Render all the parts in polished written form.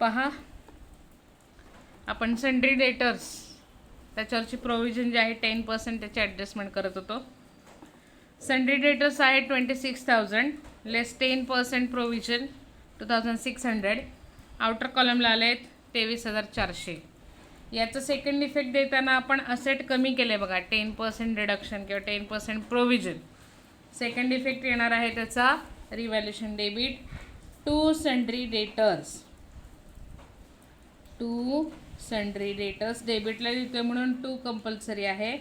पहा, आपण sundry debtors त्याच्यावरची provision जे आहे 10% त्याची ॲडजस्टमेंट करत होतो. सन्ड्री डेटर्स आहे 26,000 लेस 10% प्रोव्हिजन 2,600. आउटर कॉलमला आले आहेत 23,400. याचं सेकंड इफेक्ट देताना आपण असेट कमी केले बघा, 10% रिडक्शन किंवा 10% प्रोव्हिजन. सेकंड इफेक्ट येणार आहे त्याचा revaluation debit to sundry debtors. To sundry debtors डेबिटला लिहितोय म्हणून टू कंपल्सरी आहे,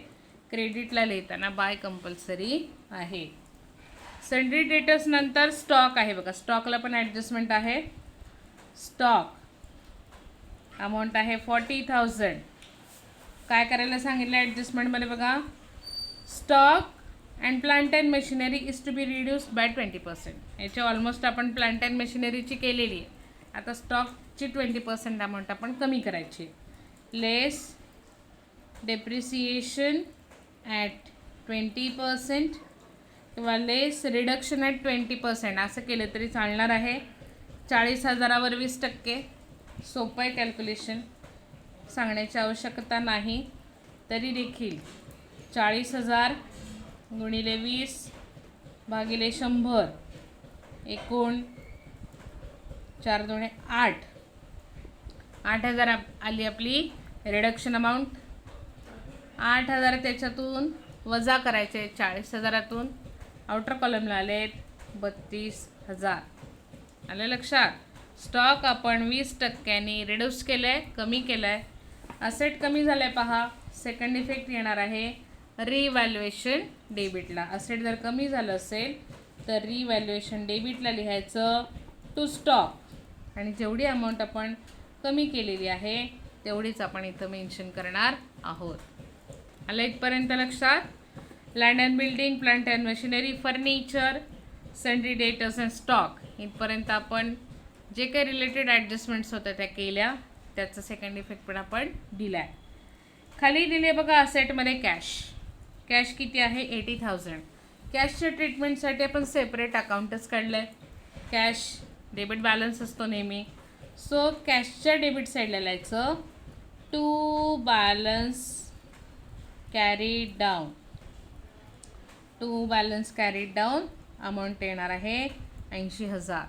क्रेडिटला लिहिताना बाय कंपल्सरी आहे. सन्ड्री डेटर्स नंतर स्टॉक आहे बघा, स्टॉकला पण ॲडजस्टमेंट आहे. स्टॉक अमाऊंट आहे 40,000. काय करायला सांगितलं ॲडजस्टमेंटमध्ये बघा, stock and plant and machinery is to be reduced by 20%. याची ऑलमोस्ट आपण प्लांट अँड मशिनरीची केलेली आहे. आता स्टॉकची 20% अमाऊंट आपण कमी करायची. लेस डेप्रिसिएशन ॲट 20% किंवा लेस रिडक्शन ॲट 20% असं केलं तरी चालणार आहे. 40,000वर 20%. सोपं आहे कॅल्क्युलेशन, सांगण्याची आवश्यकता नाही. तरी देखील 40,000 गुणिले 20 भागिले 100 एकूण 4 दुणे 8. 8,000 आली आपली रिडक्शन अमाऊंट. 8,000 त्याच्यातून वजा करायचे 40,000तून. आउटर कॉलमला आले 32,000. आलं लक्षात. स्टॉक आपण 20% रिड्यूस केलं आहे, कमी केलं आहे. असेट कमी झालं आहे पहा. सेकंड इफेक्ट येणार आहे रिव्हॅल्युएशन डेबिटला. असेट जर कमी झालं असेल तर रिव्हॅल्युएशन डेबिटला लिहायचं टू स्टॉक आणि जेवढी अमाऊंट आपण कमी केलेली आहे तेवढीच आपण इथं मेन्शन करणार आहोत. आलं इथपर्यंत लक्षात. Land and building, plant and machinery, furniture, sundry debtors and stock इथपर्यंत आपण जे काही रिलेटेड ॲडजस्टमेंट्स होत्या त्या केल्या. त्याचा सेकंड इफेक्ट पण आपण दिला आहे. खाली दिले बघा असेटमध्ये कॅश. कॅश किती आहे 80,000. कॅशच्या ट्रीटमेंटसाठी आपण सेपरेट अकाउंटच काढलं आहे. कॅश डेबिट बॅलन्स असतो नेहमी. सो कॅशच्या डेबिट साईडला लिहायचं to balance carried down. To balance carried down amount येणार आहे 80,000.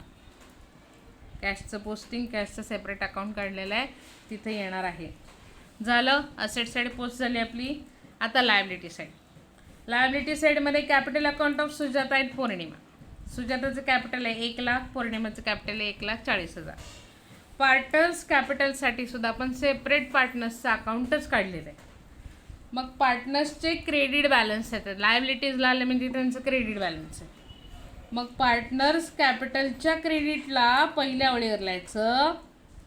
कॅशचं पोस्टिंग, कॅशचं सेपरेट अकाउंट काढलेलं आहे तिथे येणार आहे. झालं, असेट साईड पोस्ट झाली आपली. आता लायबिलिटी साईड. लायबिलिटी साईडमध्ये capital account of Sujata and Pournima. सुजाताचं कॅपिटल आहे 1,00,000, पौर्णिमाचं कॅपिटल आहे 1,40,000. पार्टनर्स कॅपिटलसाठी सुद्धा आपण सेपरेट पार्टनर्सचं अकाउंटच काढलेलं आहे. मग पार्टनर्सचे क्रेडिट बॅलन्स येतात. लायबिलिटीजला आले म्हणजे त्यांचं क्रेडिट बॅलन्स आहे. मग पार्टनर्स कॅपिटलच्या क्रेडिटला पहिल्या ओळीवर लिहायचं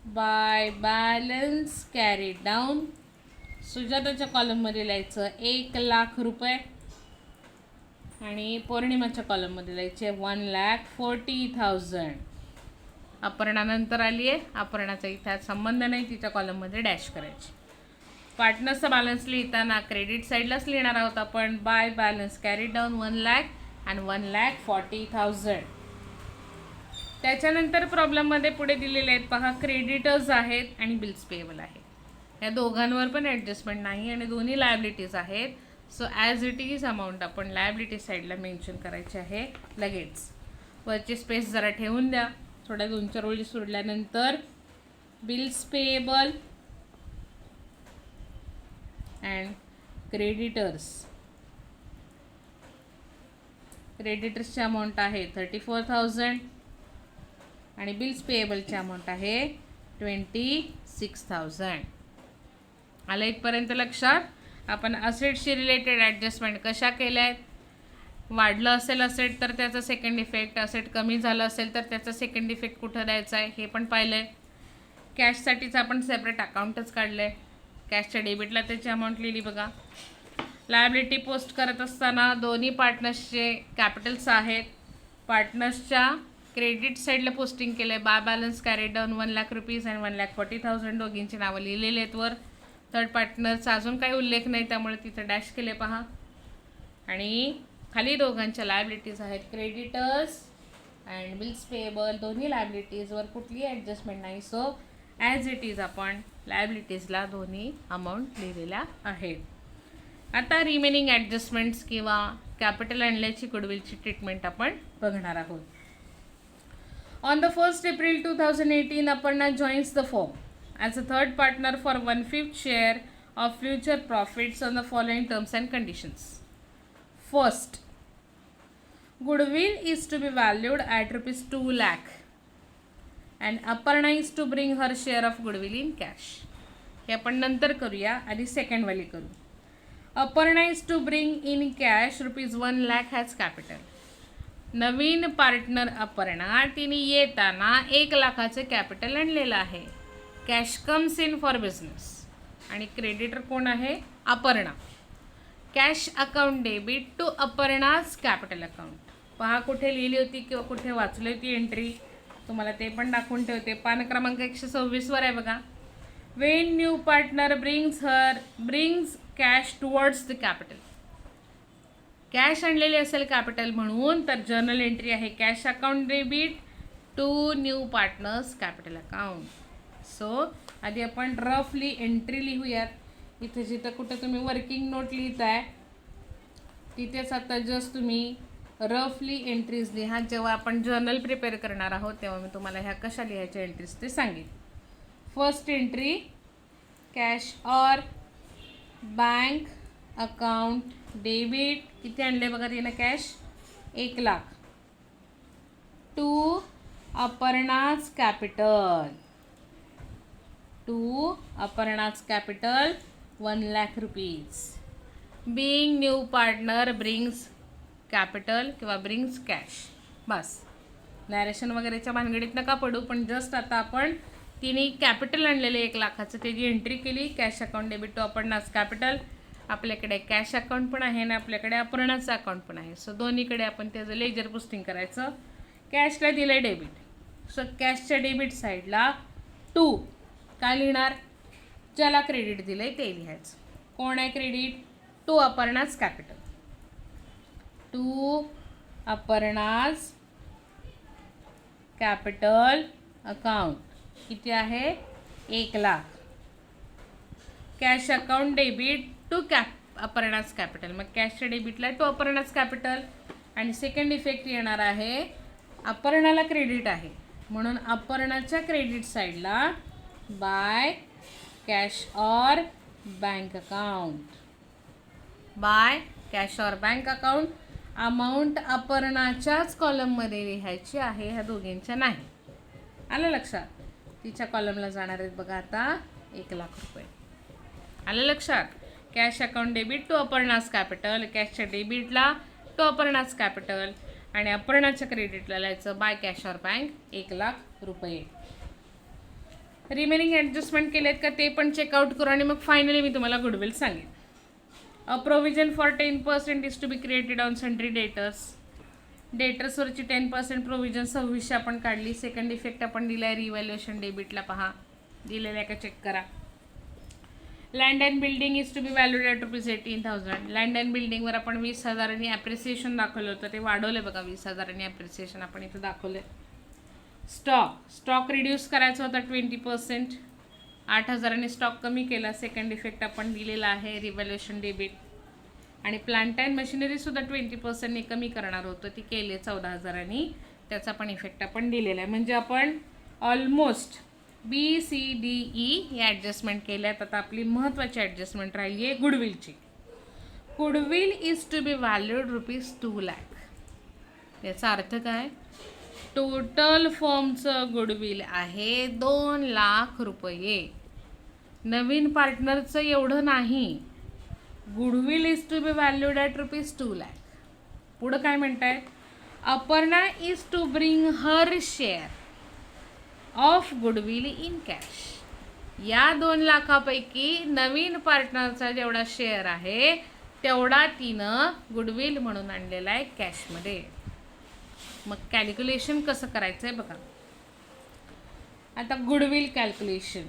बाय बॅलन्स कॅरीड डाऊन. सुजाताच्या कॉलममध्ये लिहायचं 1,00,000 रुपये आणि पौर्णिमाच्या कॉलममध्ये लिहायचे 1,40,000. अपर्णानंतर आली आहे, अपर्णाचा इथं संबंध नाही, तिच्या कॉलममध्ये डॅश करायची. पार्टनर्सचा बॅलन्स लिहिताना क्रेडिट साईडलाच लिहिणार आहोत आपण बाय बॅलन्स कॅरीड डाऊन 1,00,000 आणि 1,40,000. त्याच्यानंतर प्रॉब्लेममध्ये पुढे दिलेले आहेत पहा, क्रेडिटर्स आहेत आणि बिल्स पेएबल आहे. या दोघांवर पण ॲडजस्टमेंट नाही आणि दोन्ही लायबिलिटीज आहेत. So as it is amount आपण लायबिलिटी साईडला मेन्शन करायची आहे लगेच. वरची स्पेस जरा ठेवून द्या. थोड्या 2-4 ओळी सोडल्यानंतर बिल्स पेएबल अँड क्रेडिटर्स. क्रेडिटर्सची अमाऊंट आहे 34,000 आणि बिल्स पेएबलची अमाऊंट आहे 26,000. आलं इथपर्यंत लक्षात. आपण असेटशी रिलेटेड ॲडजस्टमेंट कशा केल्या आहेत. वाढलं असेल असेट तर त्याचा सेकंड इफेक्ट, असेट कमी झालं असेल तर त्याचा सेकंड इफेक्ट कुठं द्यायचा आहे हे पण पाहिलं आहे. कॅशसाठीच आपण सेपरेट अकाउंटच काढलं आहे. कॅशच्या डेबिटला त्याची अमाऊंट लिहिली बघा. लायबिलिटी पोस्ट करत असताना दोन्ही पार्टनर्सचे कॅपिटल्स आहेत. पार्टनर्सच्या क्रेडिट साईडला पोस्टिंग केलं आहे by balance carried down 1,00,000 rupees आणि 1,40,000. दोघींची नावं लिहिलेली आहेत वर. थर्ड पार्टनरचा अजून काही उल्लेख नाही त्यामुळे तिथं डॅश केले पहा. आणि खाली दोघांच्या लायबिलिटीज आहेत क्रेडिटर्स अँड बिल्स पेएबल. दोन्ही लायबिलिटीजवर कुठलीही ॲडजस्टमेंट नाही. सो ॲज इट इज आपण लायबिलिटीजला दोन्ही अमाऊंट लिहिलेल्या आहेत. आता रिमेनिंग ॲडजस्टमेंट्स किंवा कॅपिटल आणल्याची गुडविलची ट्रीटमेंट आपण बघणार आहोत. On the 1st April 2018, Aparna joins the firm as a third partner for 1/5 share of future profits on the following terms and conditions. First, goodwill is to be valued at rupees 2 lakh and Aparna is to bring her share of goodwill in cash. हे आपण नंतर करूया, आधी second वाली करू. Aparna is to bring in cash rupees 1 lakh as capital. नवीन partner Aparna तिने येताना 1 लाखाचे कॅपिटल आणलेलं आहे. Cash comes in for business आणि क्रेडिटर कोण आहे? Aparna. Cash account debit to Aparna's capital account. पहा कुठे लिहिली होती किंवा कुठे वाचली होती एंट्री, तुम्हाला ते पण दाखवून ठेवते. पान क्रमांक 126 वर आहे बघा. When new partner brings cash towards the capital. Cash आणलेली असेल कॅपिटल म्हणून, तर जर्नल एंट्री आहे cash account debit to new partners capital account. So आधी आपण रफली एंट्री लिहूयात. इथे जिथं कुठं तुम्ही वर्किंग नोट लिहिताय तिथेच आता जस्ट तुम्ही रफली एंट्रीज लिहा. जेव्हा आपण जर्नल प्रिपेअर करणार आहोत तेव्हा मी तुम्हाला ह्या कशा लिहायच्या एंट्रीज ते सांगेन. First entry cash or bank account debit. किती आणले बघा तिनं cash? 1 lakh. To Aparna's capital. 1 lakh rupees. Being new partner brings capital किंवा ब्रिंग्स कॅश. बस नॅरेशन वगैरेच्या भानगडीत नका पडू, पण जस्ट आता आपण तिने कॅपिटल आणलेले 1 लाखाचं त्याची एंट्री केली. Cash account debit to Aparna's capital. आपल्याकडे कॅश अकाउंट पण आहे आणि आपल्याकडे अपर्णाचं अकाउंट पण आहे. सो दोन्हीकडे आपण त्याचं लेजर पोस्टिंग करायचं. कॅशला दिलं डेबिट, सो कॅशच्या डेबिट साईडला 2 काय लिहिणार? ज्याला क्रेडिट दिलं आहे ते लिहायचं. कोण आहे credit? To Aparna's capital. To Aparna's capital account किती आहे? 1 lakh. Cash account debit to Aparna's capital. मग कॅशच्या डेबिटला टू अपर्णाज कॅपिटल. आणि सेकंड इफेक्ट येणार आहे अपर्णाला क्रेडिट आहे म्हणून अपर्णाच्या क्रेडिट साईडला by cash or bank account. By cash or bank account. Amount अपर्णाच्याच कॉलममध्ये लिहायची आहे, ह्या दोघींच्या नाही. आलं लक्षात? तिच्या कॉलमला जाणार आहेत बघा आता 1 लाख रुपये. आलं लक्षात? Cash account debit to Aparna's capital. कॅशच्या डेबिटला टू अपर्णाज कॅपिटल आणि अपर्णाच्या क्रेडिटला लिहायचं by cash or bank 1 lakh रुपये. रिमेनिंग ॲडजस्टमेंट केलेत का ते पण चेकआउट करू आणि मग फायनली मी तुम्हाला गुडविल सांगेन. A provision for 10% is to be created on sundry debtors. डेटर्सवरची 10% प्रोव्हिजन 2600 आपण काढली. सेकंड इफेक्ट आपण दिला आहे रिव्हॅल्युएशन डेबिटला. पहा दिलेलं आहे का चेक करा. Land and building is to be valued at rupees 18,000. Land and बिल्डिंगवर आपण 20,000 ॲप्रिसिएशन दाखवलं होतं, ते वाढवलं बघा. 20,000 ॲप्रिसिएशन आपण इथं दाखवलं. स्टॉक रिड्यूस करायचा होता 20%. 8,000 स्टॉक कमी केला. सेकंड इफेक्ट आपण दिलेला आहे रिव्हॅल्युएशन डेबिट. आणि प्लांट अँड मशिनरीसुद्धा 20% कमी करणार होतं, ती केली 14,000. त्याचा पण इफेक्ट आपण दिलेला आहे. म्हणजे आपण ऑलमोस्ट BCDE या ॲडजस्टमेंट केल्यात. आता आपली महत्त्वाची ॲडजस्टमेंट राहिली आहे गुडविलची. Goodwill is to be valued rupees 2 lakh. याचा अर्थ काय? टोटल फर्मचं गुडविल आहे 2 लाख रुपये. नवीन पार्टनरचं एवढं नाही. Goodwill is to be valued at rupees 2 lakh. पुढं काय म्हणताय? Aparna is to bring her share of goodwill in cash. या 2 लाखापैकी नवीन पार्टनरचा जेवढा शेअर आहे तेवढा तिनं गुडविल म्हणून आणलेला आहे कॅशमध्ये. मग कॅल्क्युलेशन कसं करायचं आहे बघा. आता goodwill calculation.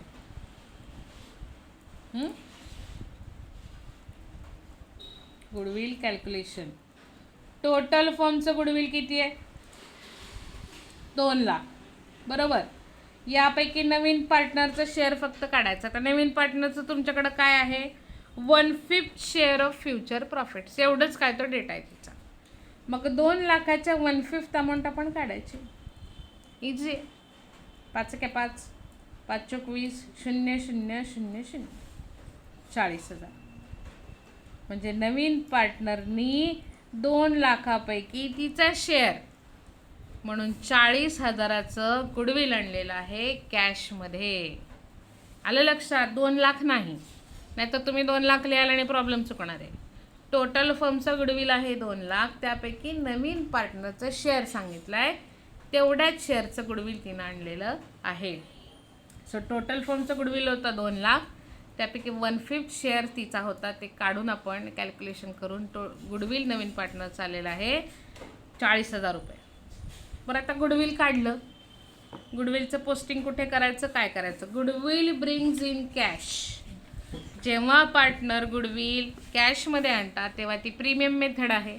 Goodwill calculation. Total फर्मचं गुडविल किती आहे? 2 लाख बरोबर. यापैकी नवीन पार्टनरचं शेअर फक्त काढायचं. आता नवीन पार्टनरचं तुमच्याकडं काय आहे, 1/5 शेअर ऑफ फ्युचर प्रॉफिट्स, एवढंच काय तो डेटा आहे तिचा. मग 2 लाखाच्या 1/5 अमाऊंट आपण काढायची. इझी. 5 के 5, 5 चोक 20, 0 0 0 0, 40,000. म्हणजे नवीन पार्टनरनी 2 लाखापैकी तिचा शेअर म्हणून 40,000चं गुडविल आणलेलं आहे कॅशमध्ये. आलं लक्षात? 2 लाख नाही, नाहीतर तुम्ही 2 लाख लिहाल आणि प्रॉब्लेम चुकणार आहे. टोटल फर्मचं गुडविल आहे 2 लाख, त्यापैकी नवीन पार्टनरचं शेअर सांगितलं आहे, तेवढ्याच शेअरचं गुडविल तिनं आणलेलं आहे. सो टोटल फर्मचं गुडविल होतं 2 लाख, त्यापैकी 1/5 शेअर तिचा होता, ते काढून आपण कॅल्क्युलेशन करून गुडविल नवीन पार्टनरचं आलेलं आहे 40,000 रुपये. बरं, आता गुडविल काढलं, गुडविलचं पोस्टिंग कुठे करायचं, काय करायचं? Goodwill brings in cash. जेव्हा पार्टनर गुडविल कॅशमध्ये आणतात तेव्हा ती प्रीमियम मेथड आहे,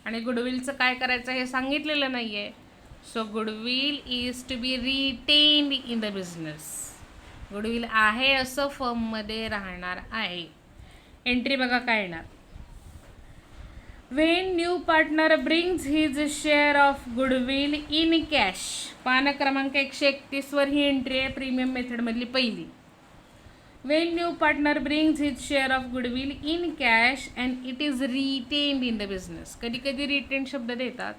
आणि गुडविलचं काय करायचं हे सांगितलेलं नाही आहे. So goodwill is to be retained in the business. Goodwill आहे असं फर्ममध्ये राहणार आहे. एंट्री बघा काय येणार. When new partner brings his share of goodwill in cash. पान क्रमांक 131 वर ही एंट्री आहे, प्रीमियम मेथडमधली पहिली. Wien new partner brings his share of goodwill in cash and it is retained in the business. कधी कधी रिटेन शब्द देतात,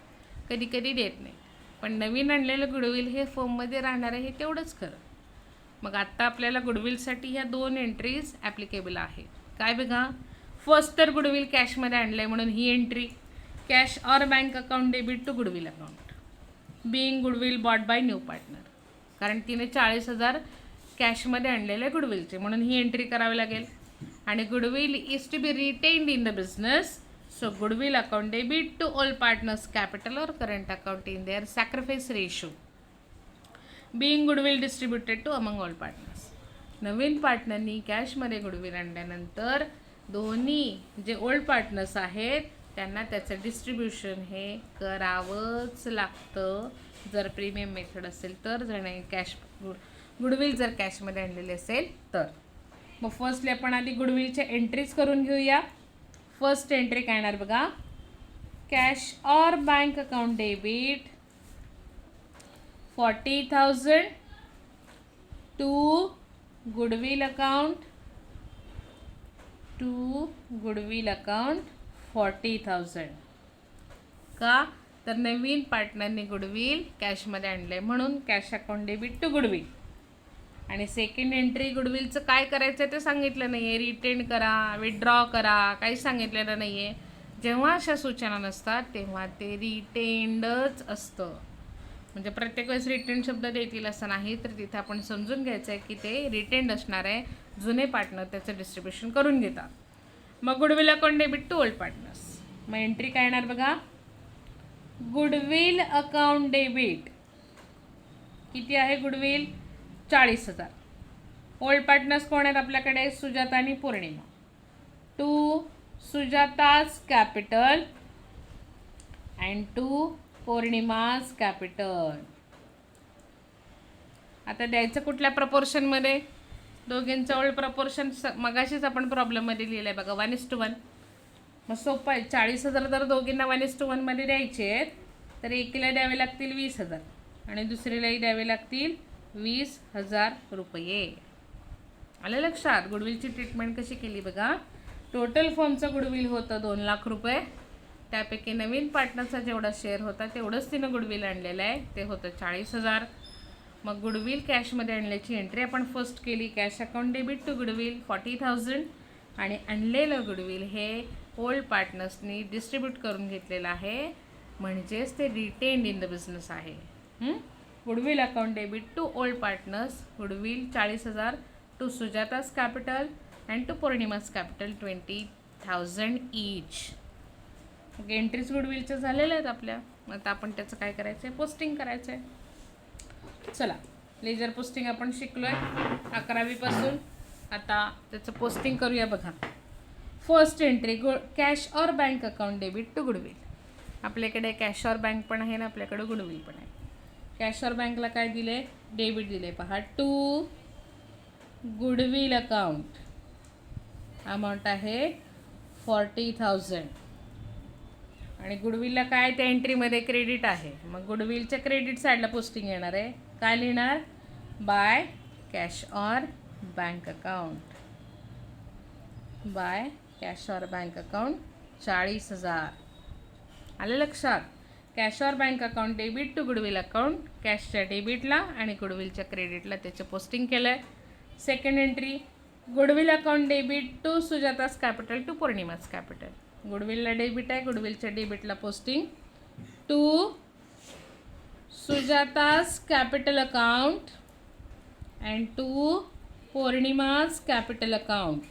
कधी कधी देत नाही, पण नवीन आणलेलं गुडविल हे फर्ममध्ये राहणार आहे हे तेवढंच खरं. मग आत्ता आपल्याला गुडविलसाठी ह्या 2 एंट्रीज ॲप्लिकेबल आहेत. काय बघा, फर्स्ट तर गुडविल कॅशमध्ये आणलं आहे म्हणून ही entry, cash or bank account debit to goodwill account, being goodwill bought by new partner. कारण तिने 40,000 कॅशमध्ये आणलेले गुडविलचे, म्हणून ही एंट्री करावी लागेल. आणि goodwill is to be retained in the business, so goodwill account debit to all partners capital or current account in their sacrifice ratio, being goodwill distributed to among all partners. नवीन पार्टनरनी कॅशमध्ये goodwill आणल्यानंतर दोन्ही जे old partners आहेत त्यांना त्याचं distribution हे करावंच लागतं, जर प्रीमियम मेथड असेल तर, जर नाही कॅश गुडविल जर कॅशमध्ये आणलेले असेल तर. मग फर्स्टली आपण आधी गुडविलच्या एंट्रीज करून घेऊया. फर्स्ट एंट्री काय येणार बघा, cash or bank account debit 40,000 to goodwill account 40,000. का तर नवीन पार्टनरने गुडविल कॅशमध्ये आणले म्हणून cash account debit to goodwill. आणि सेकंड एंट्री गुडविलचं काय करायचं ते सांगितलं नाही आहे, रिटेन करा, विथड्रॉ करा, काही सांगितलेलं नाही आहे. जेव्हा अशा सूचना नसतात तेव्हा ते रिटेंडच असतं. म्हणजे प्रत्येक वेळेस रिटेन शब्द देतील असं नाही, तर तिथे आपण समजून घ्यायचं आहे की ते रिटेंड असणार आहे. जुने पार्टनर त्याचं डिस्ट्रीब्युशन करून घेतात. मग goodwill account debit to old partners. मग एंट्री काय येणार बघा, गुडविल अकाउंट डेबिट किती आहे, गुडविल 40,000. ओल्ड पार्टनर्स कोण आहेत आपल्याकडे, सुजाता आणि Pournima. To Sujata's capital and to Pournima's capital. आता द्यायचं कुठल्या प्रपोर्शनमध्ये, दोघींचं ओल्ड प्रपोर्शन मगाशीच आपण प्रॉब्लेममध्ये लिहिलं आहे बघा, 1:1. मग सोपं आहे, 40,000 जर दोघींना 1:1 मध्ये द्यायचे आहेत तर एकीला द्यावे लागतील 20,000 आणि दुसरीलाही द्यावे लागतील 20,000 रुपये. आलं लक्षात? गुडविलची ट्रीटमेंट कशी केली बघा. टोटल फर्मचं गुडविल होतं 2 लाख रुपये, त्यापैकी नवीन पार्टनरचा जेवढा शेअर होता तेवढंच तिनं गुडविल आणलेलं आहे, ते होतं 40,000. मग गुडविल कॅशमध्ये आणल्याची एंट्री आपण फर्स्ट केली, cash account debit to goodwill 40,000. आणि आणलेलं गुडविल हे ओल्ड पार्टनर्सनी डिस्ट्रीब्यूट करून घेतलेलं आहे, म्हणजेच ते रिटेन्ड इन द बिझनेस आहे. Goodwill account debit to old partners, goodwill 40,000 to Sujata's capital and to Pournima's capital 20,000 each. Entries गुडविलच्या झालेल्या आहेत आपल्या. आता आपण त्याचं काय करायचं आहे, पोस्टिंग करायचं आहे. चला, लेजर पोस्टिंग आपण शिकलो आहे 11वीपासून. आता त्याचं पोस्टिंग करूया बघा. First entry cash or bank account debit to goodwill. आपल्याकडे कॅश ऑर बँक पण आहे ना, आपल्याकडे गुडविल पण आहे. कॅश और बँकला काय दिले, डेबिट दिले पहा. टू गुडविल अकाउंट अमाऊंट आहे 40,000 आणि गुडविलला काय त्या एंट्रीमध्ये क्रेडिट आहे. मग गुडविलच्या क्रेडिट साईडला पोस्टिंग येणार आहे. काय लिहिणार, by cash or bank account. By cash or bank account 40,000. आलं लक्षात. Cash or bank account debit to goodwill account, कॅशच्या डेबिटला आणि गुडविलच्या क्रेडिटला त्याचं पोस्टिंग केलं आहे. Second entry, goodwill account debit to Sujata's capital to Pournima's capital. गुडविलला डेबिट आहे, गुडविलच्या डेबिटला posting to Sujata's capital account and to Pournima's capital account.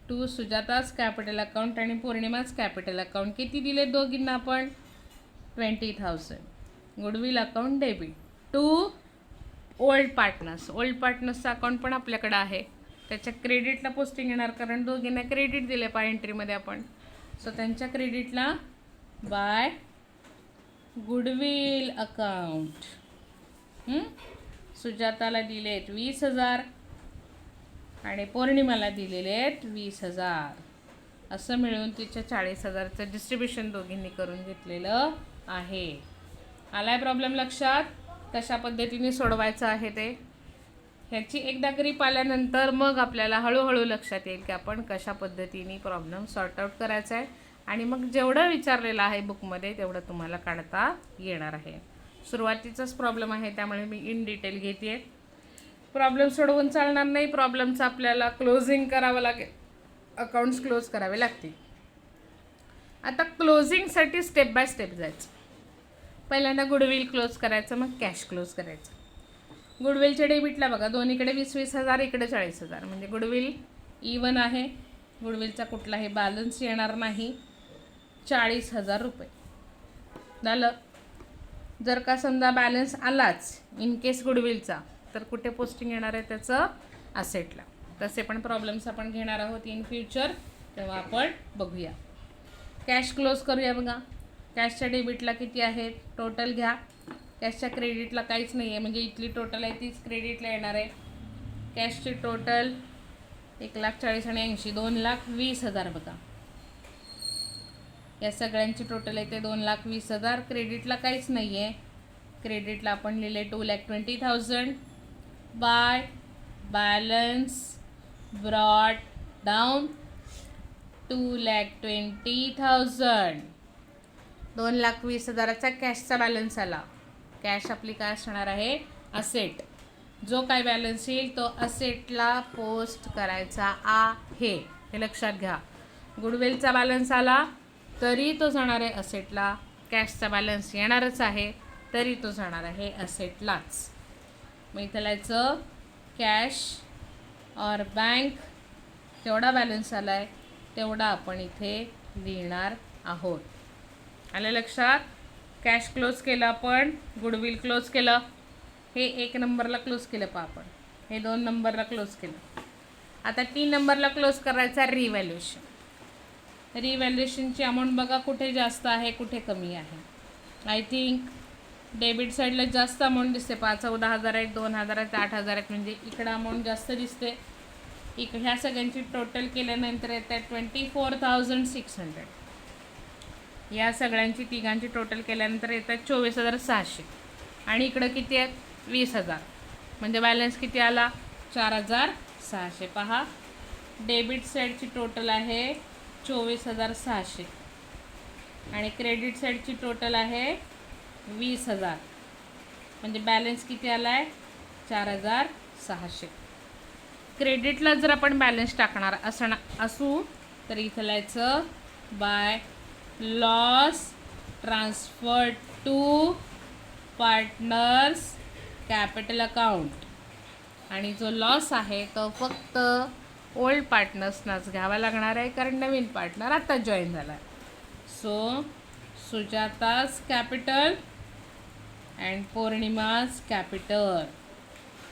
To Sujata's capital account आणि पौर्णिमास कॅपिटल अकाउंट. किती दिले दोघींना आपण, 20,000. Goodwill account debit to old partners. Old पार्टनर्सचं अकाउंट पण आपल्याकडं आहे, त्याच्या क्रेडिटला पोस्टिंग येणार कारण दोघींना क्रेडिट दिले पा एंट्रीमध्ये आपण. सो त्यांच्या क्रेडिटला बाय गुडविल अकाउंट. सुजाताला दिले आहेत 20,000 आणि पौर्णिमाला दिलेले आहेत 20,000. असं मिळून तिच्या 40,000चं डिस्ट्रीब्युशन दोघींनी करून घेतलेलं आहे. आलाय प्रॉब्लेम लक्षात. कशा पद्धतीने सोडवायचं आहे ते, ह्याची एकदा ग्रीप आल्यानंतर मग आपल्याला हळूहळू लक्षात येईल की आपण कशा पद्धतीने प्रॉब्लेम सॉर्ट आऊट करायचा आहे आणि मग जेवढं विचारलेलं आहे बुकमध्ये तेवढं तुम्हाला काढता येणार आहे. सुरुवातीचाच प्रॉब्लेम आहे त्यामुळे मी इन डिटेल घेते. प्रॉब्लेम सोडवून चालणार नाही, प्रॉब्लेमचं आपल्याला क्लोजिंग करावं लागेल, अकाउंट्स क्लोज करावे लागतील. आता क्लोजिंगसाठी स्टेप बाय स्टेप जायचं. पहिल्यांदा गुडविल क्लोज करायचं, मग कॅश क्लोज करायचं. गुडविलच्या डेबिटला बघा दोन्हीकडे 20,000 इकडे 40,000 म्हणजे गुडविल इवन आहे. गुडविलचा कुठलाही बॅलन्स येणार नाही. 40,000 रुपये झालं. जर का समजा बॅलन्स आलाच इन केस गुडविलचा, तर कुठे पोस्टिंग येणार आहे त्याचं, असेटला. तसे पण प्रॉब्लेम्स आपण घेणार आहोत इन फ्युचर, तेव्हा आपण बघूया. कॅश क्लोज करूया बघा. कॅशच्या डेबिटला किती आहे टोटल घ्या, कॅशच्या क्रेडिटला काहीच नाही आहे म्हणजे इथली टोटल आहे तीच क्रेडिटला येणार आहे. कॅशची टोटल 1,40,000 आणि 80, 2,20,000 बघा. या सगळ्यांची टोटल आहे ते 2,20,000. क्रेडिटला काहीच नाही आहे, क्रेडिटला आपण लिहिले 2,20,000 बाय बॅलन्स ब्रॉट डाऊन 2,20,000. 2,20,000चा कॅशचा बॅलन्स आला. कॅश आपली काय असणार आहे, असेट. जो काय बॅलन्स येईल तो असेटला पोस्ट करायचा आहे, हे लक्षात घ्या. गुडविलचा बॅलन्स आला तरी तो जाणार आहे असेटला, कॅशचा बॅलन्स येणारच आहे तरी तो जाणार आहे असेटलाच. मग इथं लिहायचं कॅश और बँक, तेवढा बॅलन्स आला आहे तेवढा आपण इथे लिहिणार आहोत. आलं लक्षात. कॅश क्लोज केलं आपण, गुडविल क्लोज केलं, हे 1 नंबरला क्लोज केलं पहा आपण, हे 2 नंबरला क्लोज केलं. आता 3 नंबरला क्लोज करायचा रिव्हॅल्युएशन. रिव्हॅल्युएशनची अमाऊंट बघा कुठे जास्त आहे कुठे कमी आहे. आय थिंक डेबिट साईडला जास्त अमाऊंट दिसते पहा, 14,000 आहेत, 2,000 आहेत, 8,000 आहेत म्हणजे इकडं अमाऊंट जास्त दिसते. ह्या सगळ्यांची टोटल केल्यानंतर येतात 24,600. या सगळ्यांची तिघांची टोटल केल्यानंतर येतात 24,600 आणि इकडं किती आहेत 20,000 म्हणजे बॅलन्स किती आला 4,600. पहा डेबिट साईडची टोटल आहे 24,600 आणि क्रेडिट साईडची टोटल आहे 20,000 म्हणजे बॅलन्स किती आला आहे 4,600. क्रेडिटला जर आपण बॅलन्स टाकणार असू तर इथं लिहायचं by loss transfer to partners capital account आणि जो लॉस आहे तो फक्त ओल्ड पार्टनर्सनाच घ्यावा लागणार आहे कारण नवीन पार्टनर आता जॉईन झाला आहे. सो सुजाताज कॅपिटल अँड पौर्णिमाज कॅपिटल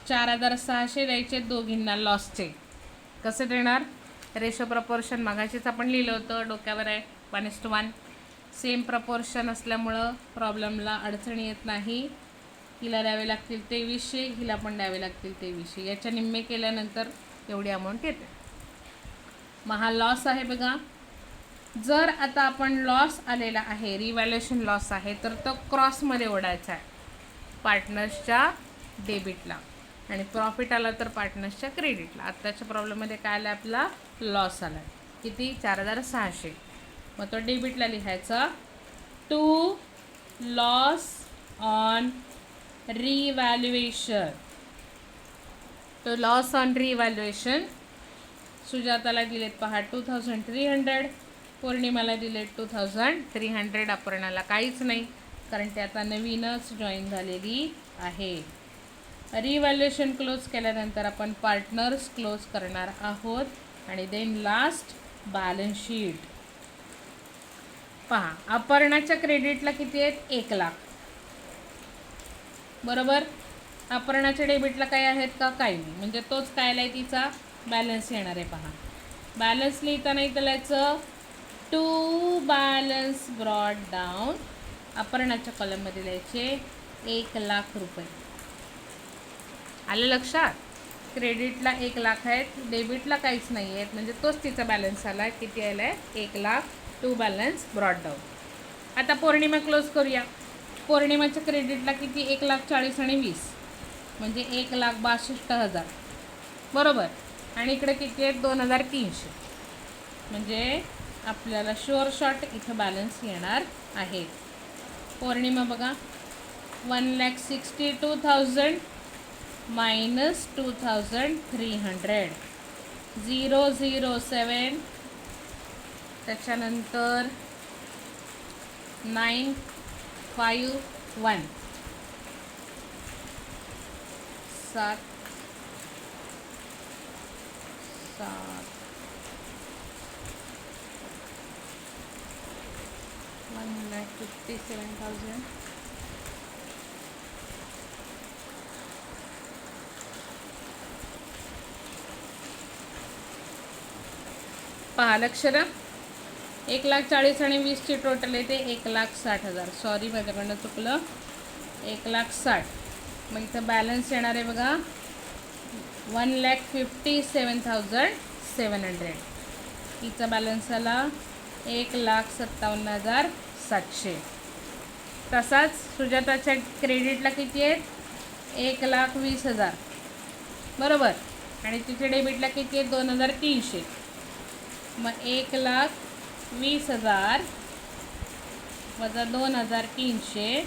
4,600 द्यायचे दोघींना लॉसचे. कसे देणार रेशो प्रपोर्शन मगाशीच आपण लिहिलं होतं डोक्यावर आहे 1:1. सेम प्रपोर्शन असल्यामुळं प्रॉब्लेमला अडचणी येत नाही. हिला द्यावे लागतील 2300, हिला पण द्यावे लागतील 2300. याच्या निम्मे केल्यानंतर एवढी अमाऊंट येते. मग हा लॉस आहे बघा. जर आता आपण लॉस आलेला आहे, रिव्हॅल्युएशन लॉस आहे, तर तो क्रॉसमध्ये ओढायचा आहे पार्टनर्सच्या डेबिटला, आणि प्रॉफिट आला तर पार्टनर्सच्या क्रेडिटला. आत्ताच्या प्रॉब्लेममध्ये काय आला, आपला लॉस आला आहे. किती? 4600. मग तो डेबिटला लिहायचा, टू लॉस ऑन रिव्हॅल्युएशन. तो लॉस ऑन रिव्हॅल्युएशन सुजाताला दिलेत पहा 2300, पौर्णिमाला दिलेत 2300, अपर्णाला काहीच नाही कारण ते आता नवीनच जॉईन झालेली आहे. रिव्हॅल्युएशन क्लोज केल्यानंतर आपण पार्टनर्स क्लोज करणार आहोत, आणि देन लास्ट बॅलन्स शीट. पहा, अपर्णाच्या क्रेडिटला किती आहेत? 1 लाख. बरोबर. अपर्णाच्या डेबिटला काही आहेत का? काही नाही. म्हणजे तोच काय आहे, तिचा बॅलन्स येणार आहे. पहा, बॅलन्स लिहिताना इथं लिहायचं टू बॅलन्स ब्रॉड डाऊन. अपर्णाच्या कॉलममध्ये लिहायचे 1 लाख रुपये. आलं लक्षात? क्रेडिटला 1 लाख आहेत, डेबिटला काहीच नाही आहेत, म्हणजे तोच तिचा बॅलन्स आला आहे. किती आला आहे? 1 lakh. To balance brought down. आता पौर्णिमा क्लोज करूया. पौर्णिमाच्या क्रेडिटला किती? 1,40,000 आणि 20, म्हणजे 1,62,000. बरोबर. आणि इकडे किती आहेत? 2,300. म्हणजे आपल्याला शुअर शॉट इथं बॅलन्स येणार आहे. पौर्णिमा बघा, 1,62,000 मायनस 2,300, 007. त्याच्यानंतर 951, 7 1,57,000. पहा लक्ष द्या, 1,40,000 आणि 20ची टोटल येते 1,60,000. सॉरी, माझ्याकडनं चुकलं. 1,60,000. मग इथं बॅलन्स येणार आहे बघा 1,57,700. हिचा बॅलन्स आला 1,57,700. तसाच सुजाताच्या क्रेडिटला किती आहेत? 1,20,000. बरोबर. आणि तिच्या डेबिटला किती आहेत? 2,300. मग 1,20,000 वजा 2,300,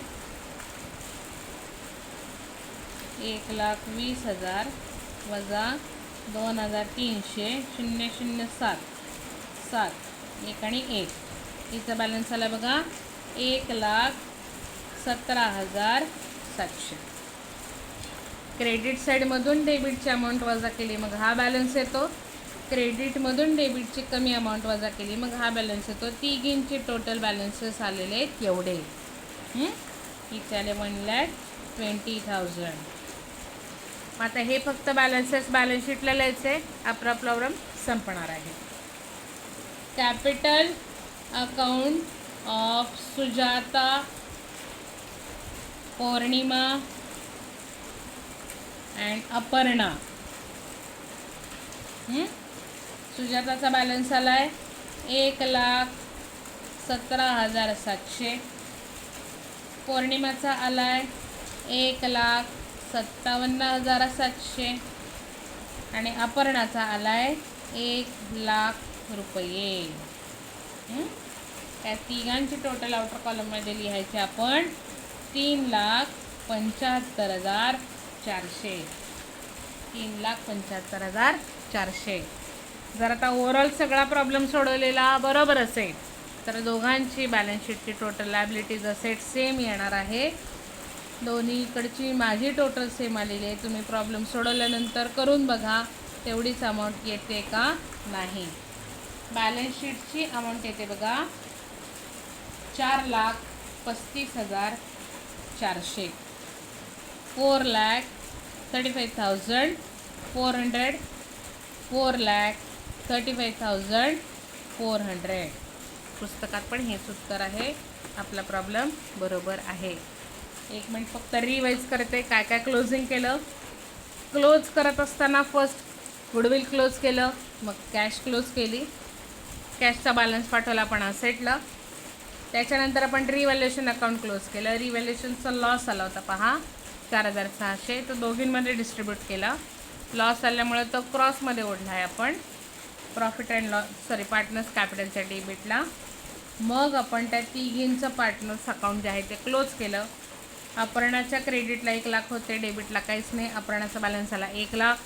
1,20,000 वजा 2,300, 007, 7, 1 आणि 1. हिचा बॅलन्स आला बघा 1,17,700. क्रेडिट साईडमधून डेबिटची अमाऊंट वजा केली, मग हा बॅलन्स येतो. क्रेडिटमधून डेबिटची कमी अमाऊंट वजा केली, मग हा बॅलन्स येतो. तिघींचे टोटल बॅलन्सेस आलेले आहेत एवढे. इथे आले 1,20,000. आता हे फक्त बॅलन्सेस बॅलन्स शीटला लिहायचे. आपला प्रॉब्लेम संपणार आहे. Capital account of Sujata, Pournima and Aparna. सुजाताचा बॅलन्स आला आहे 1,17,700. पौर्णिमाचा आला आहे 1,57,700. आणि अपर्णाचा आला आहे 1,00,000 रुपये. त्या तिघांची टोटल आउटर कॉलममध्ये लिहायचे आपण 3,75,400. 3,75,400. जर आता ओव्हरऑल सगळा प्रॉब्लेम सोडवलेला बरोबर असेल तर दोघांची बॅलन्स शीटची टोटल लायबिलिटीज असेट सेम येणार आहे. दोन्हीकडची माझी टोटल सेम आलेली आहे. तुम्ही प्रॉब्लेम सोडवल्यानंतर करून बघा तेवढीच अमाऊंट येते का नाही. बॅलन्स शीटची अमाऊंट येते बघा 4,35,400. 4,35,400, 4,35,400. पुस्तकात पण हेच उत्तर आहे. आपला प्रॉब्लेम बरोबर आहे. 1 मिनिट फक्त रिवाईज करते काय काय क्लोजिंग केलं. क्लोज करत असताना फर्स्ट गुडविल क्लोज केलं, मग कॅश क्लोज केली, कॅशचा बॅलन्स पाठवला आपण असेटला. त्याच्यानंतर आपण रिव्हॅल्युएशन अकाउंट क्लोज केलं. रिव्हॅल्युएशनचा लॉस आला होता पहा 4,600, तो दोघींमध्ये डिस्ट्रीब्यूट केला. लॉस आल्यामुळे तो क्रॉसमध्ये ओढला आहे आपण प्रॉफिट अँड लॉस पार्टनर्स कॅपिटलच्या डेबिटला. मग आपण त्या तिघींचं पार्टनर्स अकाउंट जे आहे ते क्लोज केलं. अपर्णाच्या क्रेडिटला 1,00,000 होते, डेबिटला काहीच नाही. अपर्णाचा बॅलन्स आला 1,00,000.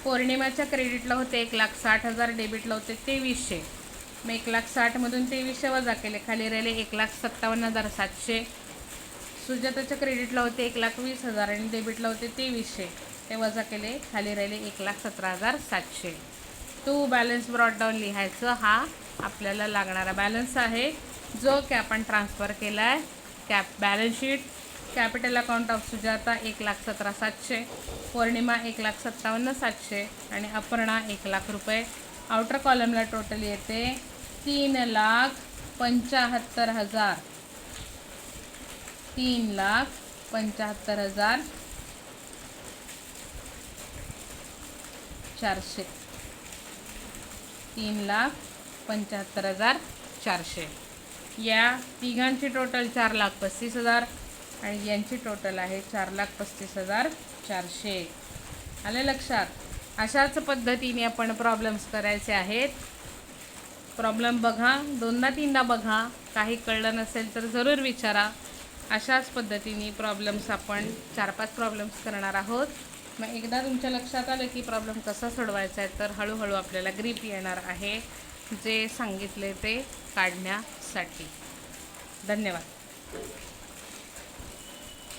पौर्णिमाच्या क्रेडिटला होते 1,60,000, डेबिटला होते 2,300. मग 1,60,000मधून 2,300 वजा केले, खाली राहिले 1,57,700. सुजाताच्या क्रेडिटला होते 1,20,000 आणि डेबिटला होते 2,300. ते वजा केले, खाली राहिले 1,17,700. टू बॅलन्स ब्रॉट डाऊन लिहायचं. हा आपल्याला लागणारा बॅलन्स आहे जो की आपण ट्रान्सफर केला आहे. Balance sheet capital account of Sujata 1,17,700, पौर्णिमा 1,57,700 आणि अपर्णा 1,00,000 रुपये. आउटर कॉलमला टोटल येते 3,75,000. 3,75,400. 3,75,400. या तिघांची टोटल 4,35,000 आणि यांची टोटल आहे 4,35,400. आले लक्षात? अशाच पद्धतीने आपण प्रॉब्लेम्स करायचे आहेत. प्रॉब्लेम बघा, 2दा-3दा बघा, काही कळलं नसेल तर जरूर विचारा. अशाच पद्धतीने प्रॉब्लेम्स आपण 4-5 प्रॉब्लेम्स करणार आहोत. मग एकदा तुमच्या लक्षात आलं की प्रॉब्लेम कसा सोडवायचा आहे तर हळूहळू आपल्याला ग्रीप येणार आहे जे सांगितले ते काढण्यासाठी. धन्यवाद.